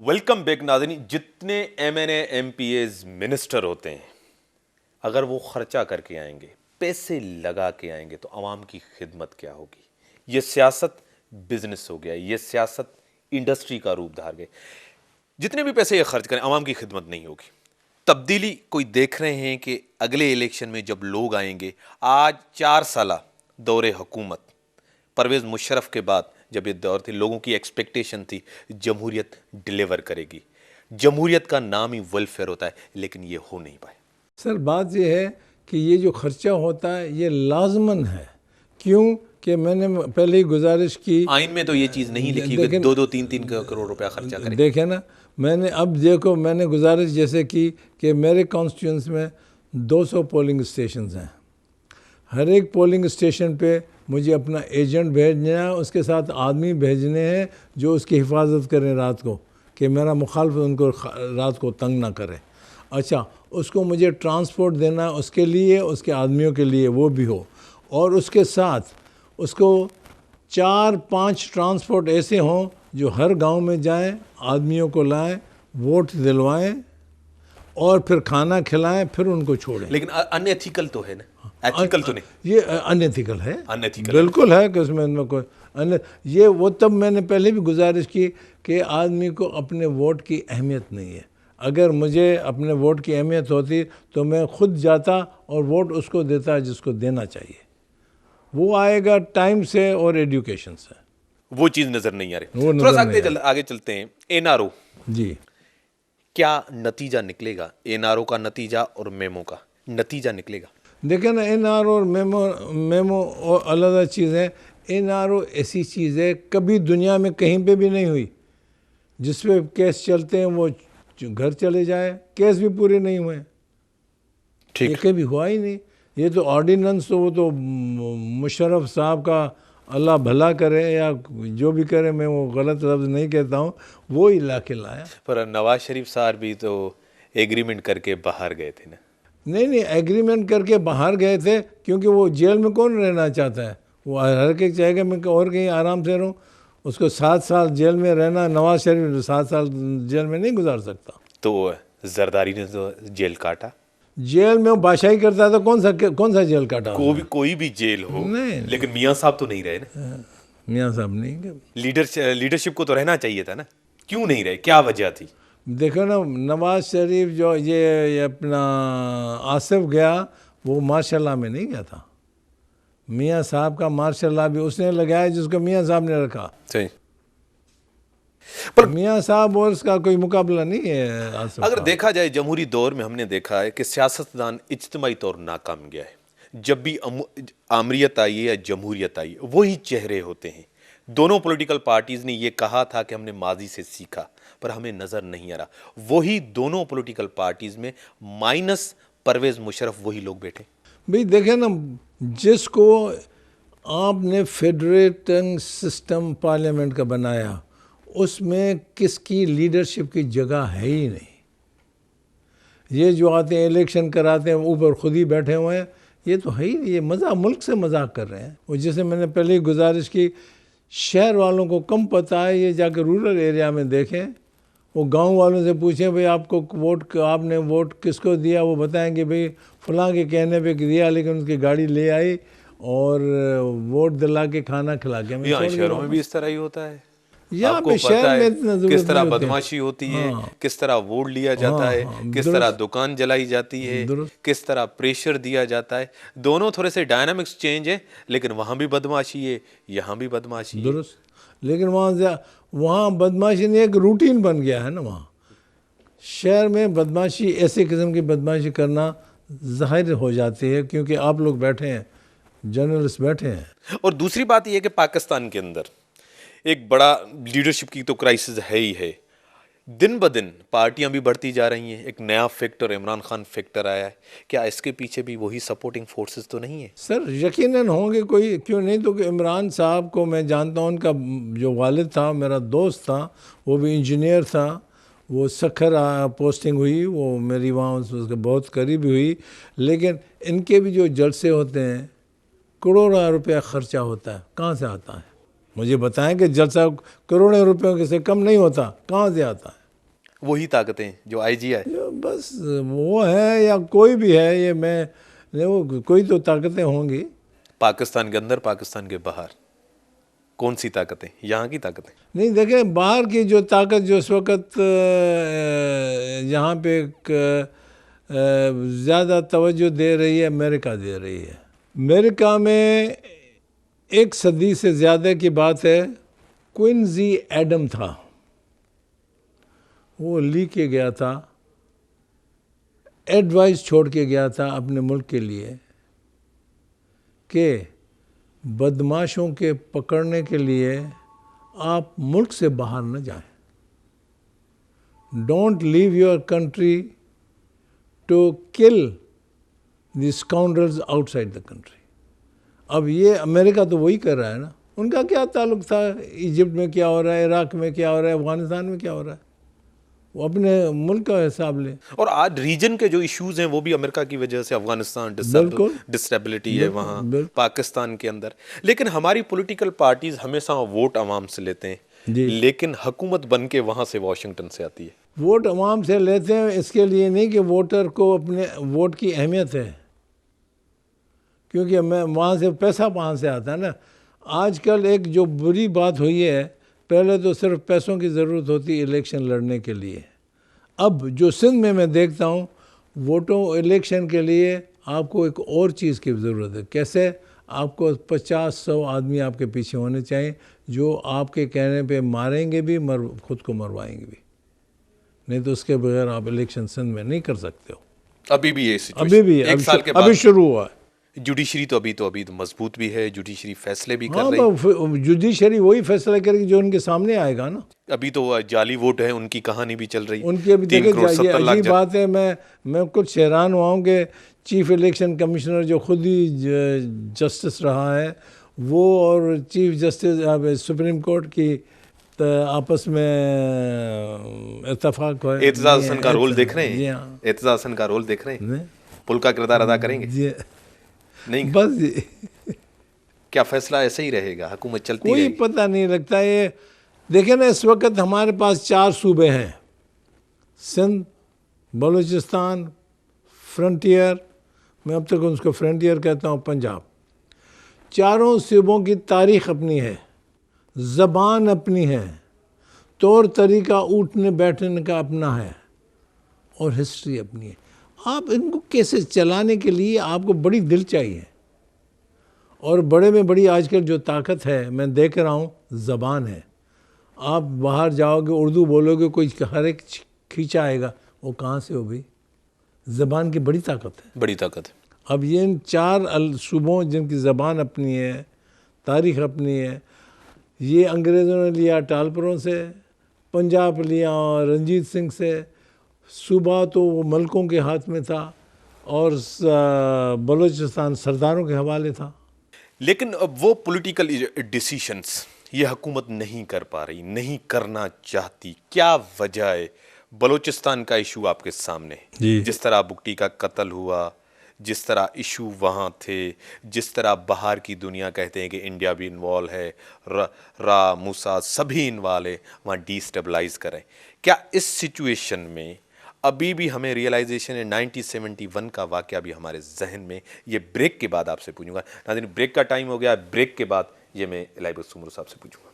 Welcome back नाज़रीन। जितने MNA MPAs minister होते हैं, अगर वो खर्चा करके आएंगे, पैसे लगा के आएंगे, तो आवाम की खिदमत क्या होगी। ये सियासत बिजनेस हो गया, ये सियासत इंडस्ट्री का रूप धार गए। जितने भी पैसे ये खर्च करें, आवाम की खिदमत नहीं होगी। तब्दीली कोई देख रहे हैं कि अगले इलेक्शन में जब लोग आएंगे, आज 4 साल दौरे हुकूमत परवेज़ मुशर्रफ के बाद जब ये दौर थी, लोगों की एक्सपेक्टेशन थी जमहूरियत डिलीवर करेगी। जमहूरियत का नाम ही वेलफेयर होता है, लेकिन ये हो नहीं पाए। सर बात ये है कि ये जो खर्चा होता है ये लाजमन है। क्यों कि मैंने पहले ही गुजारिश की, आइन में तो ये चीज़ नहीं लिखी कि 2-2, 3-3 करोड़ रुपया खर्चा करें। देखे ना, मैंने अब देखो, मैंने गुजारिश जैसे की कि मेरे कॉन्स्टिट्यूंस में 200 पोलिंग स्टेशन हैं। हर एक पोलिंग स्टेशन पे मुझे अपना एजेंट भेजना है, उसके साथ आदमी भेजने हैं जो उसकी हिफाजत करें रात को, कि मेरा मुखालिफ उनको रात को तंग ना करे। अच्छा, उसको मुझे ट्रांसपोर्ट देना, उसके लिए, उसके आदमियों के लिए वो भी हो, और उसके साथ उसको 4-5 ट्रांसपोर्ट ऐसे हों जो हर गांव में जाएं, आदमियों को लाएं, वोट दिलवाएं और फिर खाना खिलाएं, फिर उनको छोड़ें। लेकिन अनएथिकल तो है ना, एथिकल तो नहीं। ये अनएथिकल है, अनएथिकल बिल्कुल है कि उसमें कोई ये वो तब मैंने पहले भी गुजारिश की कि आदमी को अपने वोट की अहमियत नहीं है। अगर मुझे अपने वोट की अहमियत होती तो मैं खुद जाता और वोट उसको देता जिसको देना चाहिए। वो आएगा टाइम से और एजुकेशन से। वो चीज़ नज़र नहीं आ रही। थोड़ा सा आगे चलते हैं। एनआरओ जी, क्या नतीजा निकलेगा? एनआरओ का नतीजा और मेमो का नतीजा निकलेगा। देखें ना, एनआरओ और मेमो और अलग चीज़ है। एनआरओ ऐसी चीज़ है कभी दुनिया में कहीं पे भी नहीं हुई। जिस पे केस चलते हैं वो घर चले जाए, केस भी पूरे नहीं हुए। ठीक, ये कभी हुआ ही नहीं। ये तो ऑर्डिनेंस, तो वो तो मुशर्रफ साहब का अल्लाह भला करे या जो भी करे, मैं वो गलत लफ्ज़ नहीं कहता हूँ, वो ही ला के लाया। पर नवाज शरीफ साहब भी तो एग्रीमेंट करके बाहर गए थे ना। नहीं, एग्रीमेंट करके बाहर गए थे, क्योंकि वो जेल में कौन रहना चाहता है। वो हर एक चाहेगा मैं और कहीं आराम से रहूँ। उसको 7 साल जेल में रहना, नवाज शरीफ 7 साल जेल में नहीं गुजार सकता। तो जरदारी ने तो जेल काटा। जेल में वो बादशाही करता था, कौन सा जेल काटा? कोई भी जेल हो, नहीं, लेकिन मियाँ साहब तो नहीं रहे ना। मियाँ साहब नहीं। लीडरशिप को तो रहना चाहिए था ना, क्यों नहीं रहे? क्या वजह थी? देखो ना, नवाज शरीफ जो ये अपना आसिफ गया, वो मार्शल में नहीं गया था। मियाँ साहब का मार्शल भी उसने लगाया जिसको मियाँ साहब ने रखा। सही, पर मियाँ साहब और उसका कोई मुकाबला नहीं है आसिफ अगर का। देखा जाए, जमहूरी दौर में हमने देखा है कि सियासतदान इज्तिमाई तौर नाकाम गया है। जब भी आमरीत आई है या जमहूरियत आई है, वही चेहरे होते हैं। दोनों पॉलिटिकल पार्टीज ने ये कहा था कि हमने माजी से सीखा, पर हमें नजर नहीं आ रहा। वही दोनों पॉलिटिकल पार्टीज में माइनस परवेज मुशर्रफ वही लोग बैठे। भाई देखे ना, जिसको आपने फेडरेटिंग सिस्टम पार्लियामेंट का बनाया, उसमें किसकी लीडरशिप की जगह है ही नहीं। ये जो आते हैं इलेक्शन कराते हैं, ऊपर खुद ही बैठे हुए हैं, ये तो है ही नहीं। ये मुल्क से मजाक कर रहे हैं। और जैसे मैंने पहले ही गुजारिश की, शहर वालों को कम पता है, ये जाकर रूरल एरिया में देखें, वो गांव वालों से पूछें भाई आपने वोट किसको दिया, वो बताएंगे भाई फलां के कहने पे दिया, लेकिन उसकी गाड़ी ले आई और वोट दिला के खाना खिला के। शहरों में भी इस तरह ही होता है। यहाँ आपको पे पता शहर में है इतना जरूरत किस तरह नहीं होती। बदमाशी होती है, हाँ, किस तरह वोट लिया जाता है, किस तरह दुकान जलाई जाती है, किस तरह प्रेशर दिया जाता है। दोनों थोड़े से डायनामिक्स चेंज है, लेकिन वहाँ भी बदमाशी है, यहाँ भी बदमाशी है। दुरुस्त, लेकिन वहाँ बदमाशी नहीं, एक रूटीन बन गया है ना। वहाँ शहर में बदमाशी, ऐसे किस्म की बदमाशी करना जाहिर हो जाती है, क्योंकि आप लोग बैठे हैं, जर्नलिस्ट बैठे हैं। और दूसरी बात यह है कि पाकिस्तान के अंदर एक बड़ा लीडरशिप की तो क्राइसिस है ही है। दिन ब दिन पार्टियां भी बढ़ती जा रही हैं। एक नया फैक्टर, इमरान खान फैक्टर आया है। क्या इसके पीछे भी वही सपोर्टिंग फोर्सेस तो नहीं है? सर यकीनन होंगे, कोई क्यों नहीं। तो इमरान साहब को मैं जानता हूँ, उनका जो वालिद था मेरा दोस्त था, वो भी इंजीनियर था। वो सखर पोस्टिंग हुई, वो मेरी वहाँ उसके बहुत करीबी हुई। लेकिन इनके भी जो जलसे होते हैं, करोड़ों रुपया खर्चा होता है। कहाँ से आता है? मुझे बताएं कि जलसा करोड़ों रुपयों से कम नहीं होता, कहाँ से आता है? वही ताकतें जो आईजी है। बस वो है या कोई भी है, ये मैं नहीं, वो कोई तो ताकतें होंगी। पाकिस्तान के अंदर, पाकिस्तान के बाहर कौन सी ताकतें? यहाँ की ताकतें? नहीं देखें, बाहर की जो ताकत जो इस वक्त यहाँ पे ज़्यादा तवज्जो दे रही है, अमेरिका दे रही है। अमेरिका में 1 सदी से ज़्यादा की बात है, क्विंसी एडम था, वो ली के गया था, एडवाइस छोड़ के गया था अपने मुल्क के लिए कि बदमाशों के पकड़ने के लिए आप मुल्क से बाहर न जाएं। Don't leave your country to kill the scoundrels outside the country. अब ये अमेरिका तो वही कर रहा है ना। उनका क्या ताल्लुक था इजिप्ट में क्या हो रहा है, इराक में क्या हो रहा है, अफगानिस्तान में क्या हो रहा है, वो अपने मुल्क का हिसाब ले। और आज रीजन के जो इश्यूज हैं वो भी अमेरिका की वजह से, अफगानिस्तान डिस्टेबिलिटी है वहाँ, पाकिस्तान के अंदर। लेकिन हमारी पॉलिटिकल पार्टीज हमेशा वोट अवाम से लेते हैं, लेकिन हुकूमत बन के वहाँ से, वॉशिंगटन से आती है। वोट अवाम से लेते हैं इसके लिए नहीं कि वोटर को अपने वोट की अहमियत है, क्योंकि मैं वहाँ से पैसा वहाँ से आता है ना। आजकल एक जो बुरी बात हुई है, पहले तो सिर्फ पैसों की ज़रूरत होती इलेक्शन लड़ने के लिए। अब जो सिंध में मैं देखता हूँ, वोटों इलेक्शन के लिए आपको एक और चीज़ की ज़रूरत है। कैसे? आपको 50-100 आदमी आपके पीछे होने चाहिए जो आपके कहने पे मारेंगे भी, खुद को मरवाएंगे भी, नहीं तो उसके बगैर आप इलेक्शन सिंध में नहीं कर सकते हो। अभी भी ये अभी भी एक साल के बाद अभी शुरू हुआ है। जुडिशरी तो अभी मजबूत भी है, जुडिशरी फैसले भी कर हाँ, रही। जुडिशरी वही फैसला करेगी जो उनके सामने आएगा ना। अभी तो जाली वोट है, उनकी कहानी भी चल रही। उनकी अभी देखे, ये अजीब बात है। मैं कुछ हैरान हुआ हूँ कि चीफ इलेक्शन कमिश्नर जो खुद ही जस्टिस रहा है, वो और चीफ जस्टिस सुप्रीम कोर्ट की आपस में इत्तेफाक है। एतजाज हसन का रोल देख रहे हैं? एतजाज हसन का रोल देख रहे हैं? पुल का किरदार अदा करेंगे? नहीं, बस क्या फैसला ऐसे ही रहेगा, हुकूमत चलती कोई रहेगी? पता नहीं लगता। ये देखें ना, इस वक्त हमारे पास 4 सूबे हैं, सिंध, बलूचिस्तान, फ्रंटियर, मैं अब तक उसको फ्रंटियर कहता हूँ, पंजाब। चारों सूबों की तारीख अपनी है, ज़बान अपनी है, तौर तरीका उठने बैठने का अपना है, और हिस्ट्री अपनी है। आप इनको कैसे चलाने के लिए आपको बड़ी दिल चाहिए, और बड़े में बड़ी आजकल जो ताकत है मैं देख रहा हूँ, ज़बान है। आप बाहर जाओगे, उर्दू बोलोगे, कोई हर एक खींचा आएगा, वो कहाँ से हो भाई? ज़बान की बड़ी ताकत है, बड़ी ताकत है। अब ये इन 4 सूबों जिनकी ज़बान अपनी है, तारीख़ अपनी है, ये अंग्रेज़ों ने लिया टालपुरों से, पंजाब लिया रंजीत सिंह से, सूबा तो वो मलकों के हाथ में था, और बलूचिस्तान सरदारों के हवाले था। लेकिन अब वो पॉलिटिकल डिसीशंस ये हुकूमत नहीं कर पा रही, नहीं करना चाहती, क्या वजह है? बलूचिस्तान का इशू आपके सामने, जिस तरह बुक्टी का कत्ल हुआ, जिस तरह इशू वहाँ थे, जिस तरह बाहर की दुनिया कहते हैं कि इंडिया भी इन्वॉल्व है, रा मूसा सभी इन्वॉल्व है, वहाँ डिस्टेबलाइज करें। क्या इस सिचुएशन में अभी भी हमें रियलाइजेशन है? 1971 का वाकया भी हमारे जहन में। ये ब्रेक के बाद आपसे पूछूंगा। नाज़रीन, ब्रेक का टाइम हो गया, ब्रेक के बाद ये मैं इलाही बख्श उमर साहब से पूछूंगा।